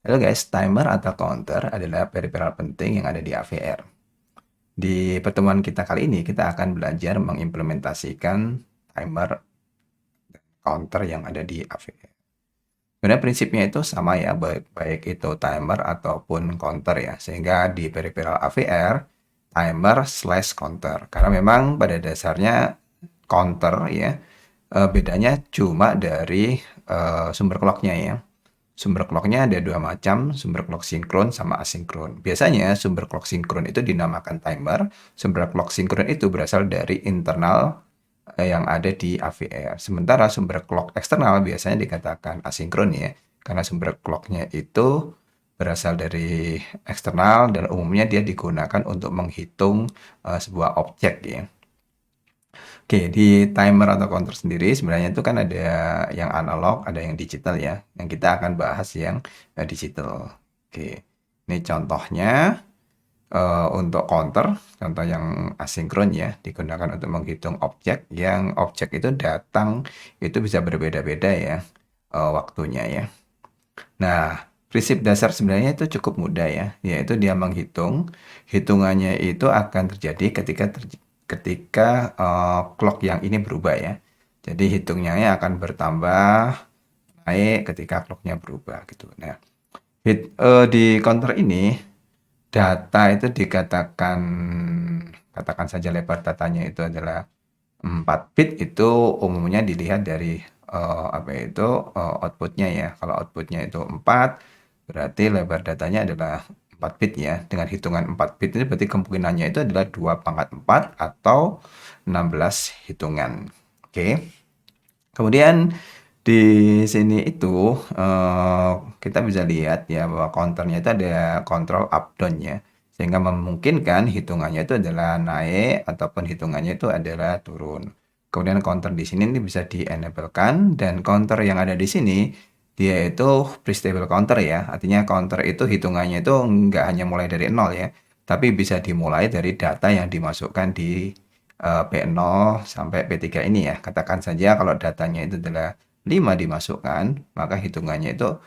Halo guys, timer atau counter adalah peripheral penting yang ada di AVR. Di pertemuan kita kali ini, kita akan belajar mengimplementasikan timer dan counter yang ada di AVR. Sebenarnya prinsipnya itu sama ya, baik itu timer ataupun counter ya. Sehingga di peripheral AVR, timer slash counter. Karena memang pada dasarnya counter ya, bedanya cuma dari sumber clocknya ya. Sumber clocknya ada dua macam, sumber clock sinkron sama asinkron. Biasanya sumber clock sinkron itu dinamakan timer, sumber clock sinkron itu berasal dari internal yang ada di AVR. Sementara sumber clock eksternal biasanya dikatakan asinkron ya, karena sumber clocknya itu berasal dari eksternal dan umumnya dia digunakan untuk menghitung sebuah objek ya. Oke, di timer atau counter sendiri sebenarnya itu kan ada yang analog, ada yang digital ya. Yang kita akan bahas yang digital. Oke, ini contohnya untuk counter, contoh yang asinkron ya, digunakan untuk menghitung objek. Yang objek itu datang itu bisa berbeda-beda ya waktunya ya. Nah, prinsip dasar sebenarnya itu cukup mudah ya, yaitu dia menghitung. Hitungannya itu akan terjadi ketika clock yang ini berubah ya. Jadi hitungnya akan bertambah naik ketika clocknya berubah gitu. Nah, di counter ini data itu dikatakan katakan saja lebar datanya itu adalah 4 bit itu umumnya dilihat dari apa itu outputnya ya. Kalau outputnya itu 4 berarti lebar datanya adalah 4 bit ya. Dengan hitungan 4 bit itu berarti kemungkinannya itu adalah 2 pangkat 4 atau 16 hitungan. Oke. Kemudian di sini itu kita bisa lihat ya bahwa counternya itu ada kontrol up down ya. Sehingga memungkinkan hitungannya itu adalah naik ataupun hitungannya itu adalah turun. Kemudian counter di sini ini bisa di-enablekan dan counter yang ada di sini dia itu pre-stable counter ya. Artinya counter itu hitungannya itu nggak hanya mulai dari 0 ya, tapi bisa dimulai dari data yang dimasukkan di P0 sampai P3 ini ya. Katakan saja kalau datanya itu adalah 5 dimasukkan, maka hitungannya itu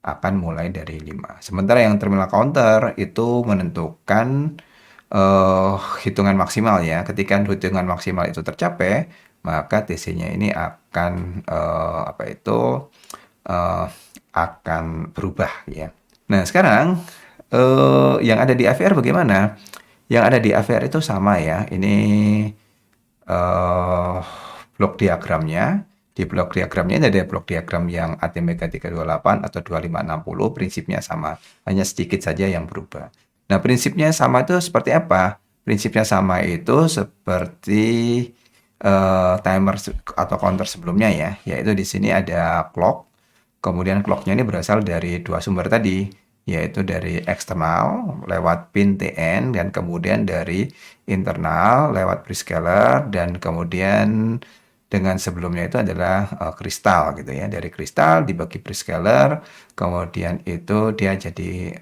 akan mulai dari 5. Sementara yang terminal counter itu menentukan hitungan maksimal ya. Ketika hitungan maksimal itu tercapai, maka TC-nya ini akan apa itu eh, akan berubah ya. Nah, sekarang yang ada di AVR bagaimana? Yang ada di AVR itu sama ya. Ini eh blok diagramnya. Di blok diagramnya ini ada blok diagram yang ATMega 328 atau 2560, prinsipnya sama, hanya sedikit saja yang berubah. Nah, prinsipnya sama itu seperti apa? Prinsipnya sama itu seperti timer atau counter sebelumnya ya, yaitu di sini ada clock, kemudian clocknya ini berasal dari dua sumber tadi, yaitu dari eksternal lewat pin TN dan kemudian dari internal lewat prescaler dan kemudian dengan sebelumnya itu adalah kristal gitu ya. Dari kristal dibagi prescaler, kemudian itu dia jadi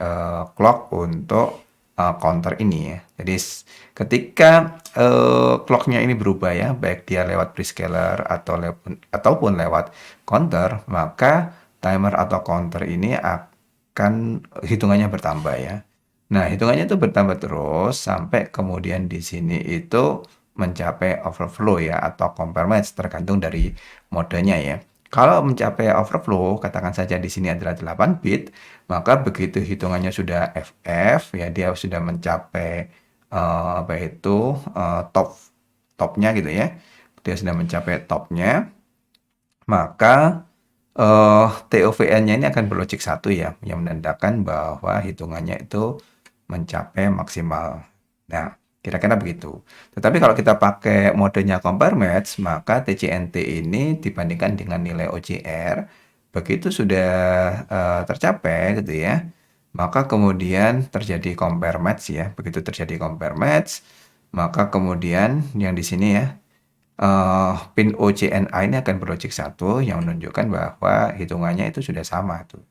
clock untuk counter ini ya. Jadi ketika clocknya ini berubah ya, baik dia lewat prescaler ataupun lewat counter, maka timer atau counter ini akan hitungannya bertambah ya. Nah, hitungannya itu bertambah terus sampai kemudian di sini itu mencapai overflow ya atau compare match tergantung dari modenya ya. Kalau mencapai overflow, katakan saja di sini adalah 8 bit, maka begitu hitungannya sudah FF ya dia sudah mencapai apa itu topnya gitu ya. Dia sudah mencapai topnya, maka TOVN-nya ini akan berlogik 1 ya, yang menandakan bahwa hitungannya itu mencapai maksimal. Nah, kira-kira begitu. Tetapi kalau kita pakai modenya compare match, maka TCNT ini dibandingkan dengan nilai OCR, begitu sudah tercapai gitu ya, maka kemudian terjadi compare match ya. Begitu terjadi compare match, maka kemudian yang di sini ya, pin OCNA ini akan berlogik 1 yang menunjukkan bahwa hitungannya itu sudah sama tuh.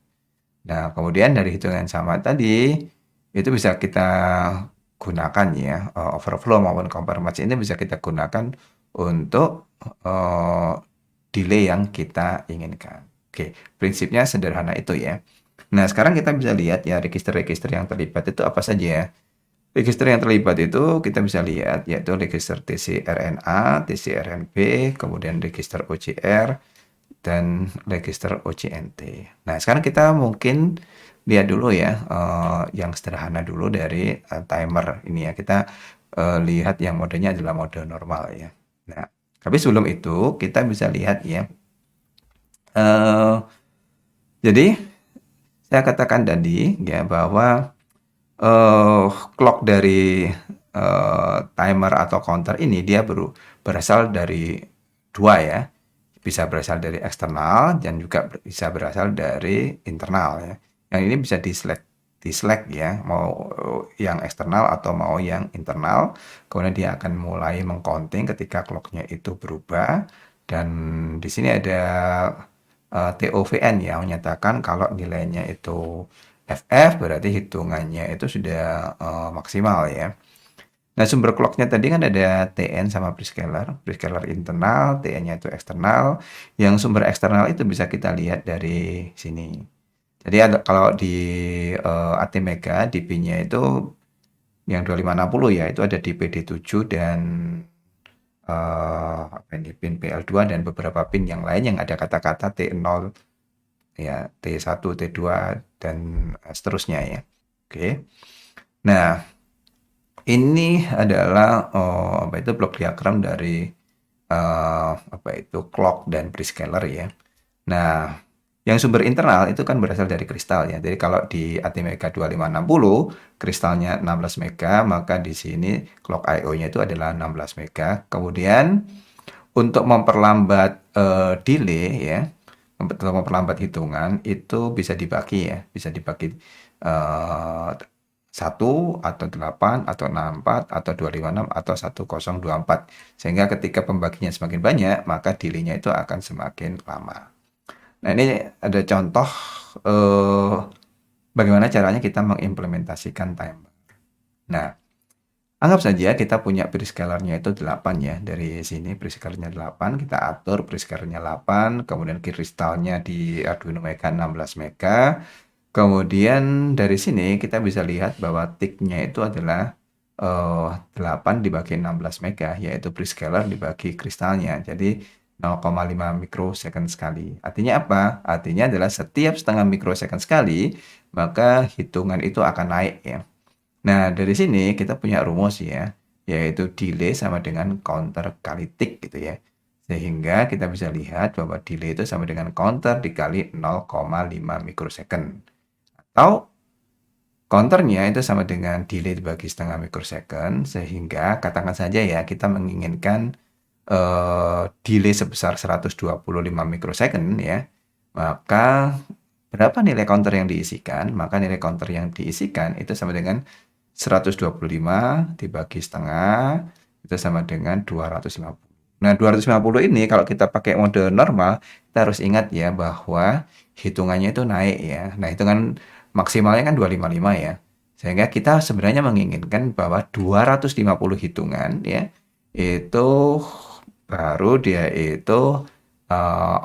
Nah, kemudian dari hitungan sama tadi, itu bisa kita gunakan ya, overflow maupun compare match ini bisa kita gunakan untuk delay yang kita inginkan. Oke, prinsipnya sederhana itu ya. Nah, sekarang kita bisa lihat ya register-register yang terlibat itu apa saja ya. Register yang terlibat itu kita bisa lihat yaitu register tcRNA, tcRNB, kemudian register OCR, dan register OCNT. Nah, sekarang kita mungkin lihat dulu ya yang sederhana dulu dari timer ini ya. Kita lihat yang modenya adalah mode normal ya. Nah, tapi sebelum itu kita bisa lihat ya. eh, jadi saya katakan tadi ya bahwa clock dari timer atau counter ini dia berasal dari dua ya. Bisa berasal dari eksternal dan juga bisa berasal dari internal ya. Yang ini bisa di-select ya, mau yang eksternal atau mau yang internal. Kemudian dia akan mulai mengcounting ketika clocknya itu berubah. Dan di sini ada TOVN ya, menyatakan kalau nilainya itu FF berarti hitungannya itu sudah maksimal ya. Nah, sumber clocknya tadi kan ada TN sama prescaler internal, TN-nya itu eksternal. Yang sumber eksternal itu bisa kita lihat dari sini. Jadi kalau di ATmega, DP-nya itu yang 2560 ya, itu ada di PD7 dan apa ini, pin PL2 dan beberapa pin yang lain yang ada kata-kata T0 ya, T1, T2 dan seterusnya ya. Oke. Nah, ini adalah apa itu blok diagram dari apa itu clock dan prescaler ya. Nah, yang sumber internal itu kan berasal dari kristal ya. Jadi kalau di ATmega 2560 kristalnya 16 mega, maka di sini clock I/O-nya itu adalah 16 mega. Kemudian untuk memperlambat delay ya, untuk memperlambat hitungan itu bisa dibagi ya, bisa dibagi 1 atau 8 atau 64 atau 256 atau 1024. Sehingga ketika pembaginya semakin banyak, maka delay-nya itu akan semakin lama. Nah, ini ada contoh bagaimana caranya kita mengimplementasikan timer. Nah, anggap saja kita punya prescalernya itu 8 ya. Dari sini prescalernya 8, kita atur prescalernya 8, kemudian kristalnya di Arduino Mega 16 mega. Kemudian dari sini kita bisa lihat bahwa ticknya itu adalah 8 dibagi 16 mega, yaitu prescaler dibagi kristalnya. Jadi 0,5 mikrosecond sekali. Artinya apa? Artinya adalah setiap setengah mikrosecond sekali, maka hitungan itu akan naik ya. Nah, dari sini kita punya rumus ya, yaitu delay sama dengan counter kali tick gitu ya. Sehingga kita bisa lihat bahwa delay itu sama dengan counter dikali 0,5 mikrosecond. Atau counternya itu sama dengan delay dibagi setengah mikrosecond, sehingga katakan saja ya kita menginginkan delay sebesar 125 mikrosecond ya, maka berapa nilai counter yang diisikan? Maka nilai counter yang diisikan itu sama dengan 125 dibagi setengah, itu sama dengan 250. Nah, 250 ini kalau kita pakai mode normal, kita harus ingat ya bahwa hitungannya itu naik ya. Nah, hitungan maksimalnya kan 255 ya. Sehingga kita sebenarnya menginginkan bahwa 250 hitungan ya, itu baru dia itu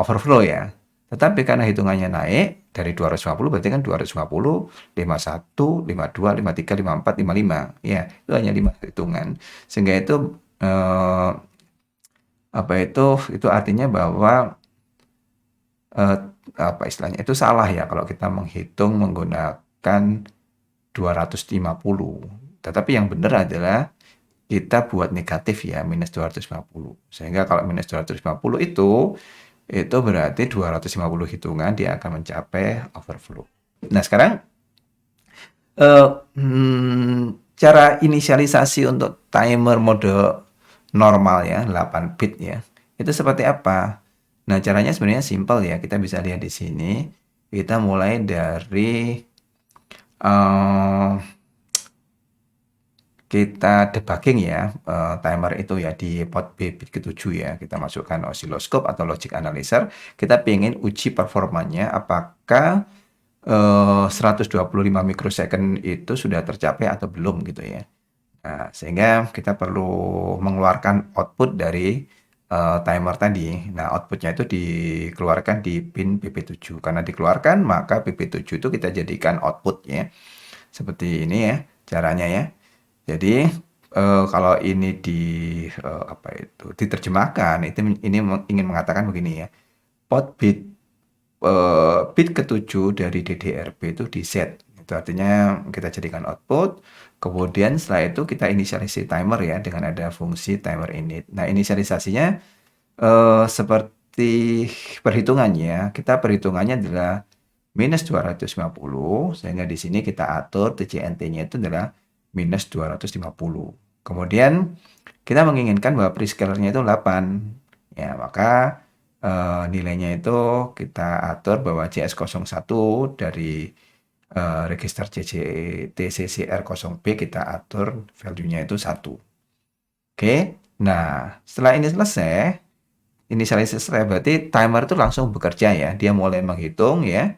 overflow ya. Tetapi karena hitungannya naik dari 250 berarti kan 250, 51, 52, 53, 54, 55. Ya, itu hanya 5 hitungan. Sehingga itu apa itu artinya bahwa apa istilahnya itu salah ya kalau kita menghitung menggunakan 250. Tetapi yang benar adalah kita buat negatif ya, minus 250. Sehingga kalau minus 250 itu berarti 250 hitungan dia akan mencapai overflow. Nah, sekarang cara inisialisasi untuk timer mode normal ya, 8 bit ya, itu seperti apa? Nah, caranya sebenarnya simpel ya, kita bisa lihat di sini. Kita mulai dari kita debugging ya timer itu ya di port B bit ke-7 ya. Kita masukkan oscilloscope atau logic analyzer. Kita ingin uji performanya apakah 125 mikrosecond itu sudah tercapai atau belum gitu ya. Nah, sehingga kita perlu mengeluarkan output dari timer tadi. Nah, outputnya itu dikeluarkan di pin PP7. Karena dikeluarkan, maka PP7 itu kita jadikan output ya. Seperti ini ya caranya ya. Jadi kalau ini apa itu diterjemahkan, itu ini ingin mengatakan begini ya. Pot bit ketujuh dari DDRB itu di set. Itu artinya kita jadikan output. Kemudian setelah itu kita inisialisasi timer ya dengan ada fungsi timer init. Nah, inisialisasinya seperti perhitungannya, kita perhitungannya adalah minus 250, sehingga di sini kita atur TJNT-nya itu adalah minus 250. Kemudian kita menginginkan bahwa prescalernya itu 8. Ya, maka nilainya itu kita atur bahwa CS01 dari register TCCR0B kita atur value-nya itu 1. Oke, nah setelah ini selesai, inisialisasi selesai, berarti timer itu langsung bekerja ya. Dia mulai menghitung ya,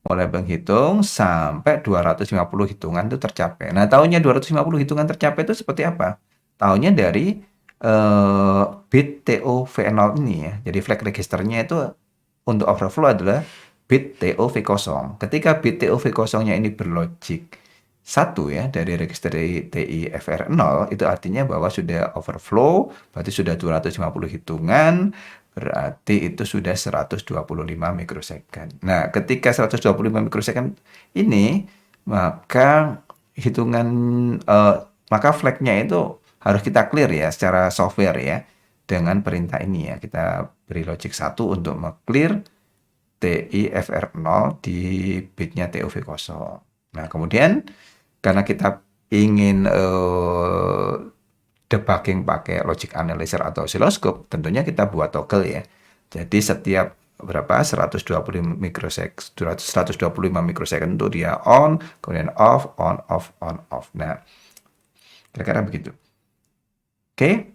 mulai menghitung sampai 250 hitungan itu tercapai. Nah, tahunnya 250 hitungan tercapai itu seperti apa? Tahunnya dari bit TOV0 ini ya. Jadi flag registernya itu untuk overflow adalah bit TOV0. Ketika bit TOV0-nya ini berlogik 1 ya dari register TIFR0, itu artinya bahwa sudah overflow, berarti sudah 250 hitungan, berarti itu sudah 125 mikrosecond. Nah, ketika 125 mikrosecond ini, maka hitungan maka flagnya itu harus kita clear ya secara software ya dengan perintah ini ya. Kita beri logic 1 untuk clear TIFR0 di bitnya TOV0. Nah, kemudian karena kita ingin debugging pakai logic analyzer atau oscilloscope, tentunya kita buat toggle ya. Jadi setiap berapa 125 mikrosecond itu dia on, kemudian off, on, off, on, off. Nah, kira-kira begitu. Oke.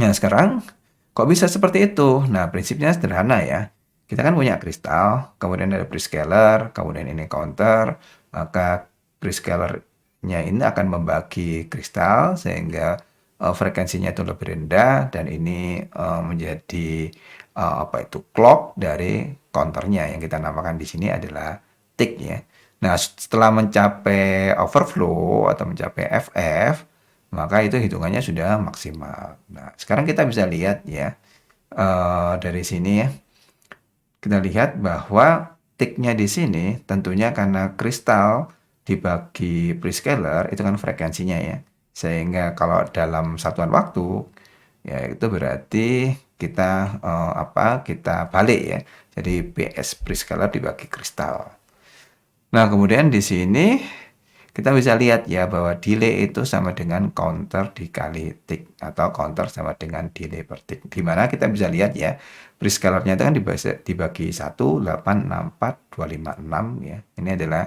Nah, sekarang kok bisa seperti itu? Nah, prinsipnya sederhana ya. Kita kan punya kristal, kemudian ada prescaler, kemudian ini counter, maka prescalernya ini akan membagi kristal sehingga frekuensinya itu lebih rendah dan ini menjadi apa itu clock dari counternya yang kita namakan di sini adalah tick ya. Nah, setelah mencapai overflow atau mencapai FF, maka itu hitungannya sudah maksimal. Nah, sekarang kita bisa lihat ya dari sini ya. Kita lihat bahwa ticknya di sini tentunya karena kristal dibagi prescaler itu kan frekuensinya ya. Sehingga kalau dalam satuan waktu ya itu berarti kita kita balik ya. Jadi PS prescaler dibagi kristal. Nah, kemudian di sini kita bisa lihat ya bahwa delay itu sama dengan counter dikali tick atau counter sama dengan delay per tick. Di mana kita bisa lihat ya, prescalernya itu kan dibagi 1, 8, 6, 4, 2, 5, 6 ya. Ini adalah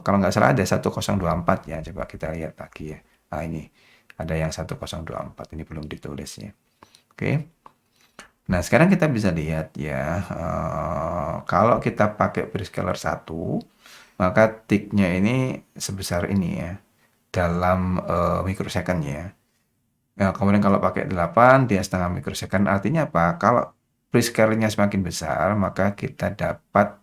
kalau nggak salah ada 1024 ya. Coba kita lihat lagi ya. Nah, ini ada yang 1024, ini belum ditulis ya. Oke. Nah, sekarang kita bisa lihat ya, kalau kita pakai prescaler 1, maka ticknya ini sebesar ini ya, dalam mikrosecond ya. Nah, kemudian kalau pakai 8, dia setengah mikrosecond. Artinya apa? Kalau prescalernya semakin besar, maka kita dapat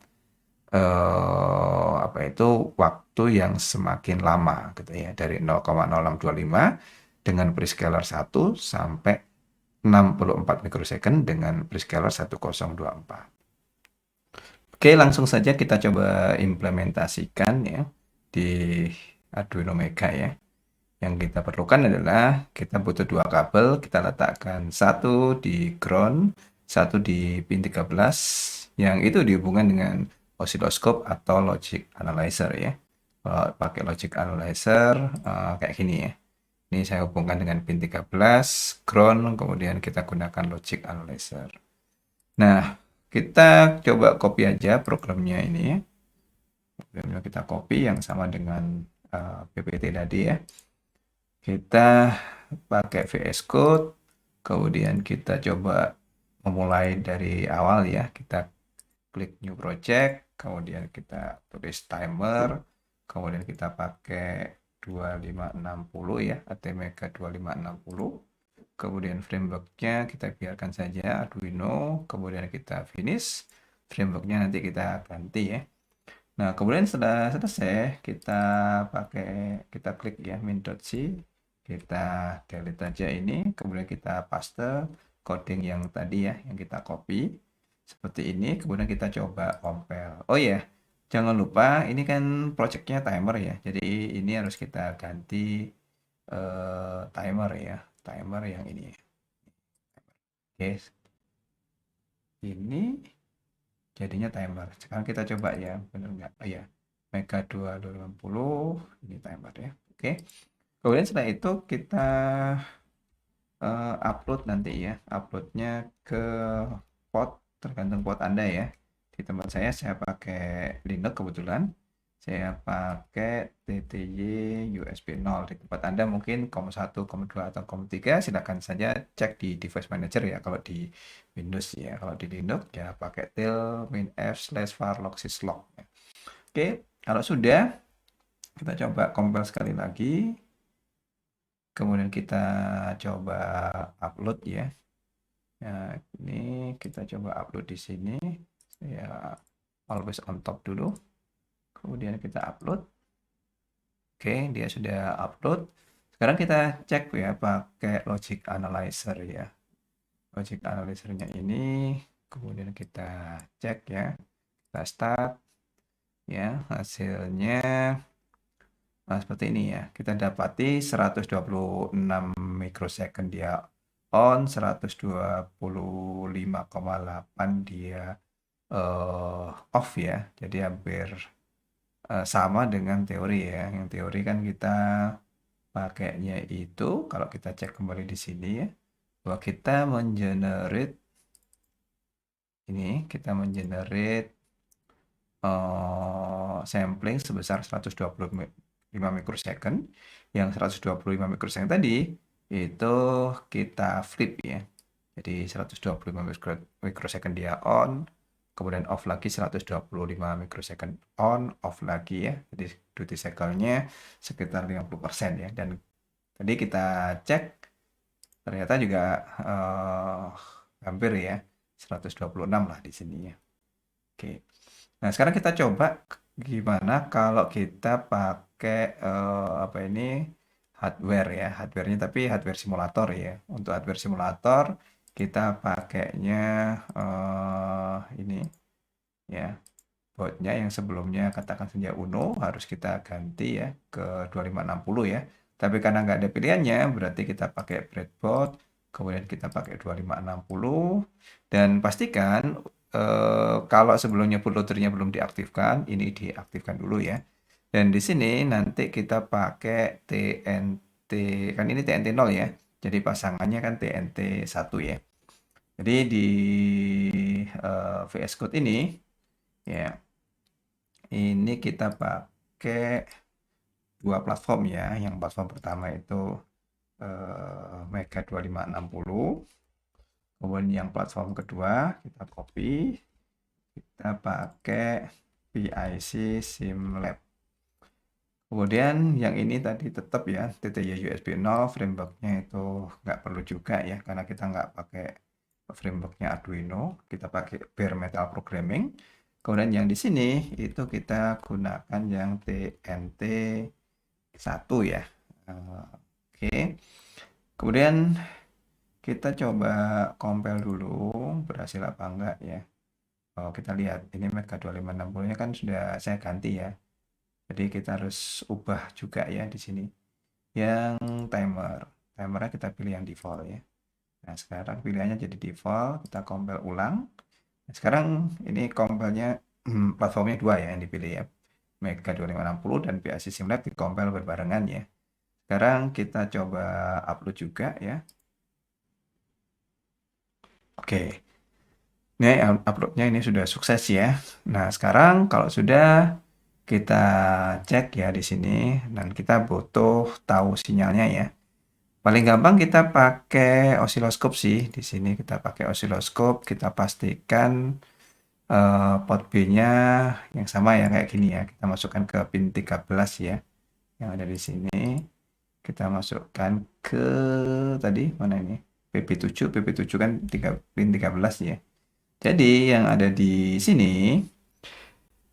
apa itu waktu yang semakin lama gitu ya, dari 0,0625 dengan prescaler 1 sampai 64 mikrosecond dengan prescaler 1024. Oke, langsung saja kita coba implementasikan ya di Arduino Mega ya. Yang kita perlukan adalah kita butuh 2 kabel, kita letakkan satu di ground, satu di pin 13, yang itu dihubungkan dengan oscilloscope atau logic analyzer ya. Kalau pakai logic analyzer kayak gini ya. Ini saya hubungkan dengan pin 13, ground, kemudian kita gunakan logic analyzer. Nah, kita coba copy aja programnya ini ya. Programnya kita copy yang sama dengan PPT tadi ya. Kita pakai VS Code, kemudian kita coba memulai dari awal ya. Kita klik new project, kemudian kita tulis timer, kemudian kita pakai 2560 ya, ATmega 2560. kemudian frameworknya kita biarkan saja Arduino, kemudian kita finish, frameworknya nanti kita ganti ya. Nah, kemudian setelah selesai, kita klik ya min.c, kita delete aja ini, kemudian kita paste coding yang tadi ya, yang kita copy seperti ini, kemudian kita coba compile. Oh ya, jangan lupa ini kan projectnya timer ya, jadi ini harus kita ganti timer ya, timer yang ini. Oke, ini jadinya timer. Sekarang kita coba ya, benar nggak? Oh ya, Mega 2250 ini timer ya. Oke. Kemudian setelah itu kita upload nanti ya, uploadnya ke port, tergantung port Anda ya. Di tempat saya pakai Linux kebetulan. Saya pakai TTY USB 0. Di tempat Anda mungkin COM1, COM2 atau COM3, silakan saja cek di device manager ya kalau di Windows ya. Kalau di Linux ya pakai -f/var/log syslog ya. Oke, kalau sudah kita coba compile sekali lagi. Kemudian kita coba upload ya. Nah, ini kita coba upload di sini. Ya, always on top dulu. Kemudian kita upload. Oke, dia sudah upload. Sekarang kita cek ya pakai logic analyzer ya. Logic analyzer-nya ini kemudian kita cek ya. Kita start ya, hasilnya seperti ini ya. Kita dapati 126 mikrosecond dia on, 125,8 dia off ya. Jadi hampir sama dengan teori ya. Yang teori kan kita pakainya itu kalau kita cek kembali di sini ya, bahwa kita mengenerate ini, kita mengenerate sampling sebesar 125 mikrosecond. Yang 125 mikrosecond tadi itu kita flip ya. Jadi 125 mikrosecond dia on, kemudian off lagi 125 mikrosecond on, off lagi ya. Jadi duty cycle-nya sekitar 50% ya. Dan tadi kita cek ternyata juga hampir ya 126 lah di sini ya. Oke. Nah, sekarang kita coba gimana kalau kita pakai apa ini hardware ya, hardware-nya tapi hardware simulator ya. Untuk hardware simulator kita pakainya ini ya, boardnya yang sebelumnya katakan saja Uno harus kita ganti ya ke 2560 ya. Tapi karena nggak ada pilihannya, berarti kita pakai breadboard, kemudian kita pakai 2560 dan pastikan kalau sebelumnya bootloader-nya belum diaktifkan, ini diaktifkan dulu ya. Dan di sini nanti kita pakai TNT, kan ini TNT 0 ya. Jadi pasangannya kan TNT 1 ya. Jadi di VS Code ini ya, ini kita pakai dua platform ya. Yang platform pertama itu Mega 2560. Kemudian yang platform kedua kita copy, kita pakai PIC SimLab. Kemudian yang ini tadi tetap ya TTY USB 0, frameworknya itu nggak perlu juga ya karena kita nggak pakai frameworknya Arduino, kita pakai bare metal programming. Kemudian yang di sini itu kita gunakan yang TNT 1 ya. Oke. Kemudian kita coba compile dulu berhasil apa enggak ya. Oh, kita lihat ini Mega 2560-nya kan sudah saya ganti ya. Jadi kita harus ubah juga ya di sini. Yang timernya kita pilih yang default ya. Nah, sekarang pilihannya jadi default, kita compile ulang. Nah, sekarang ini compile-nya platformnya dua ya yang dipilih ya. Mega 2560 dan PIC SimLab di compile berbarengan ya. Sekarang kita coba upload juga ya. Oke. Ini uploadnya ini sudah sukses ya. Nah, sekarang kalau sudah kita cek ya di sini dan kita butuh tahu sinyalnya ya. Paling gampang kita pakai osiloskop sih. Di sini kita pakai osiloskop, kita pastikan port B-nya yang sama ya kayak gini ya. Kita masukkan ke pin 13 ya. Yang ada di sini. Kita masukkan ke tadi mana ini? PP7 kan pin 13 ya. Jadi yang ada di sini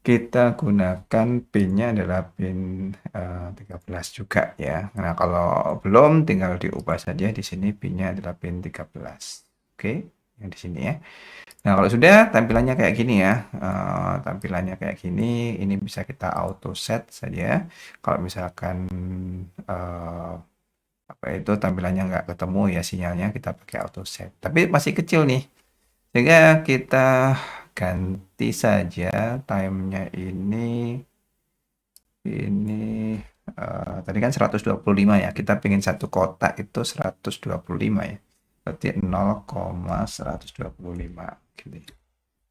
kita gunakan pinnya adalah pin 13 juga ya. Nah, kalau belum tinggal diubah saja di sini pinnya adalah pin 13. Oke, yang di sini ya. Nah, kalau sudah tampilannya kayak gini ya. Tampilannya kayak gini, ini bisa kita auto set saja. Kalau misalkan apa itu tampilannya nggak ketemu ya sinyalnya, kita pakai auto set. Tapi masih kecil nih. Sehingga kita ganti saja time-nya ini tadi kan 125 ya. Kita pengen satu kotak itu 125 ya. Berarti 0,125 gitu.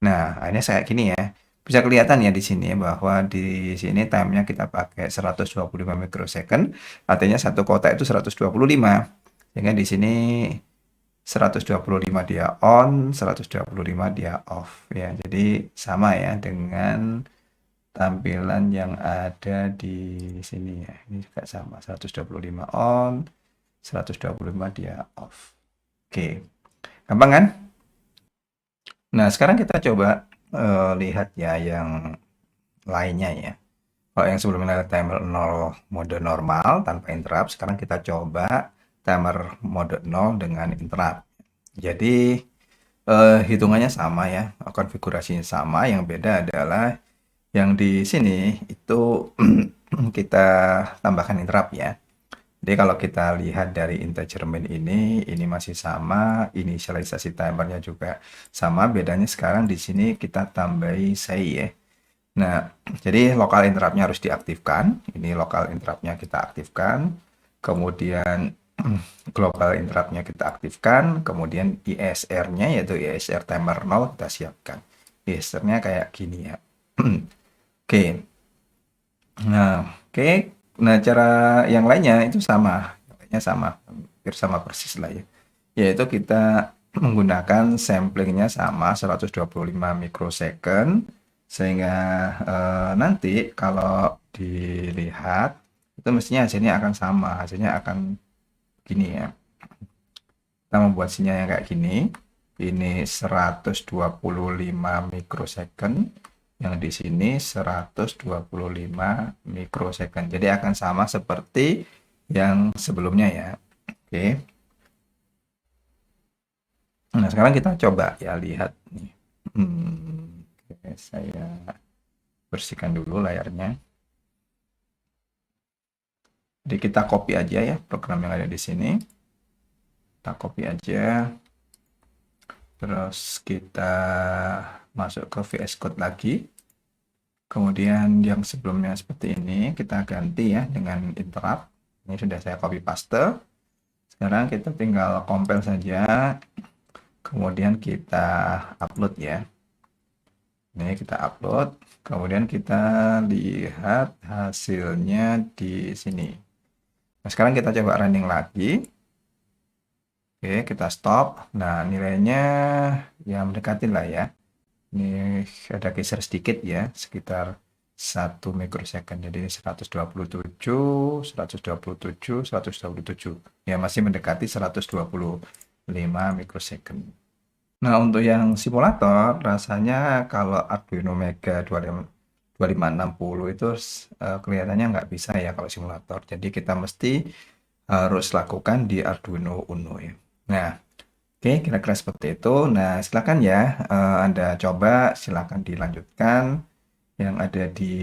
Nah, akhirnya saya gini ya. Bisa kelihatan ya di sini bahwa di sini time-nya kita pakai 125 mikrosecond, artinya satu kotak itu 125. Sehingga di sini 125 dia on, 125 dia off ya. Jadi sama ya dengan tampilan yang ada di sini ya. Ini juga sama, 125 on, 125 dia off. Oke. Gampang kan? Nah, sekarang kita coba lihat ya yang lainnya ya. Kalau yang sebelumnya ada timer 0 mode normal tanpa interrupt, sekarang kita coba timer mode 0 dengan interrupt. Jadi hitungannya sama ya, konfigurasinya sama, yang beda adalah yang di sini itu kita tambahkan interrupt ya. Jadi kalau kita lihat dari integer main ini masih sama, inisialisasi timernya juga sama, bedanya sekarang di sini kita tambahi say ya. Nah, jadi lokal interrupt-nya harus diaktifkan. Ini lokal interrupt-nya kita aktifkan. Kemudian global interrupt-nya kita aktifkan. Kemudian ISR-nya yaitu ISR timer 0 kita siapkan. ISR-nya kayak gini ya. Oke. Nah, oke. Nah, cara yang lainnya itu sama. Lainnya sama. Hampir sama persis lah ya. Yaitu kita menggunakan samplingnya sama 125 mikrosecond. Sehingga nanti kalau dilihat itu mestinya hasilnya akan sama, hasilnya akan gini ya. Kita membuat sinyal yang kayak gini, ini 125 mikrosecond, yang di sini 125 mikrosecond. Jadi akan sama seperti yang sebelumnya ya. Oke. Nah, sekarang kita coba ya lihat nih. Oke, saya bersihkan dulu layarnya. Jadi kita copy aja ya program yang ada di sini. Kita copy aja. Terus kita masuk ke VS Code lagi. Kemudian yang sebelumnya seperti ini kita ganti ya dengan interrupt. Ini sudah saya copy paste. Sekarang kita tinggal compile saja. Kemudian kita upload ya. Ini kita upload. Kemudian kita lihat hasilnya di sini. Nah, sekarang kita coba running lagi. Oke, kita stop. Nah, nilainya ya mendekati lah ya. Ini ada geser sedikit ya, sekitar 1 mikrosecond. Jadi 127, 127, 127. Ya, masih mendekati 125 mikrosecond. Nah, untuk yang simulator, rasanya kalau Arduino Mega 2560 itu kelihatannya nggak bisa ya kalau simulator. Jadi kita mesti harus lakukan di Arduino Uno ya. Nah, oke, kira-kira seperti itu. Nah, silakan ya, Anda coba, silakan dilanjutkan yang ada di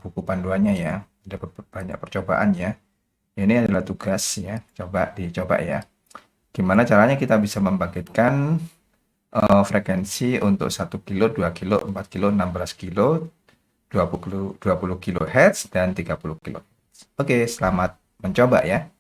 buku panduannya ya. Ada banyak percobaan ya. Ini adalah tugas ya, coba dicoba ya. Gimana caranya kita bisa membangkitkan frekuensi untuk 1 kilo, 2 kilo, 4 kilo, 16 kilo, 20 kHz, dan 30 kHz. Oke, selamat mencoba ya.